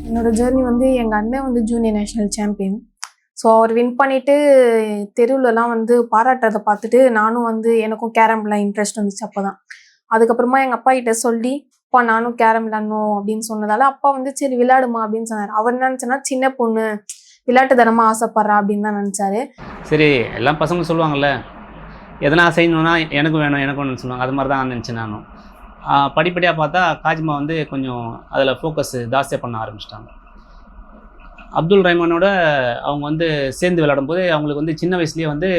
என்னோட ஜேர்னி வந்து எங்கள் அண்ணன் வந்து ஜூனியர் நேஷனல் சாம்பியன். ஸோ அவர் வின் பண்ணிவிட்டு தெருவுலலாம் வந்து பாராட்டுறதை பார்த்துட்டு நானும் வந்து எனக்கும் கேரம்ல இன்ட்ரெஸ்ட் வந்துச்சு அப்போ தான். அதுக்கப்புறமா எங்கள் அப்பா கிட்ட சொல்லி அப்பா நானும் கேரம் விளாடணும் அப்படின்னு சொன்னதால அப்பா வந்து சரி விளையாடுமா அப்படின்னு சொன்னார். அவர் என்ன நினச்சேன்னா சின்ன பொண்ணு விளையாட்டுத்தனமாக ஆசைப்படுறா அப்படின்னு தான் நினச்சாரு. சரி எல்லாம் பசங்க சொல்லுவாங்கள்ல எதனா செய்யணுன்னா எனக்கு வேணும் எனக்கு வேணும்னு சொல்லுவாங்க. அது மாதிரி தான் நினச்சேன் நானும். படிப்படியாக பார்த்தா காஜிமா வந்து கொஞ்சம் அதில் ஃபோக்கஸ் ஜாஸ்தியாக பண்ண ஆரம்பிச்சிட்டாங்க. அப்துல் ரஹ்மானோட அவங்க வந்து சேர்ந்து விளையாடும்போது அவங்களுக்கு வந்து சின்ன வயசுலேயே வந்து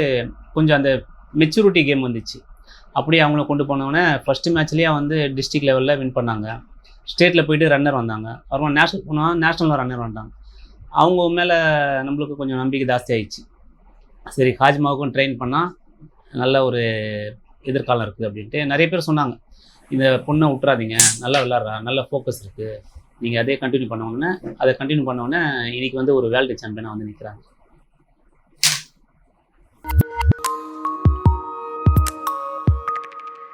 கொஞ்சம் அந்த மெச்சூரிட்டி கேம் வந்துச்சு. அப்படியே அவங்கள கொண்டு போனோடனே ஃபஸ்ட்டு மேட்ச்லேயே வந்து டிஸ்ட்ரிக்ட் லெவலில் வின் பண்ணாங்க. ஸ்டேட்டில் போயிட்டு ரன்னர் வந்தாங்க. அப்புறமா நேஷ்னல் போனால் நேஷ்னலில் ரன்னர் வந்தாங்க. அவங்க மேலே நம்மளுக்கு கொஞ்சம் நம்பிக்கை ஜாஸ்தி ஆகிடுச்சு. சரி காஜிமாவுக்கும் ட்ரெயின் பண்ணால் நல்ல ஒரு எதிர்காலம் இருக்குது அப்படின்ட்டு நிறைய பேர் சொன்னாங்க. இந்த பொண்ணை விட்றாதீங்க, நல்லா விளாட்றா, நல்ல ஃபோக்கஸ் இருக்குது, நீங்கள் அதே கண்டினியூ பண்ணோன்னே இன்றைக்கி வந்து ஒரு வேர்ல்டு சாம்பியனாக வந்து நிற்கிறாங்க.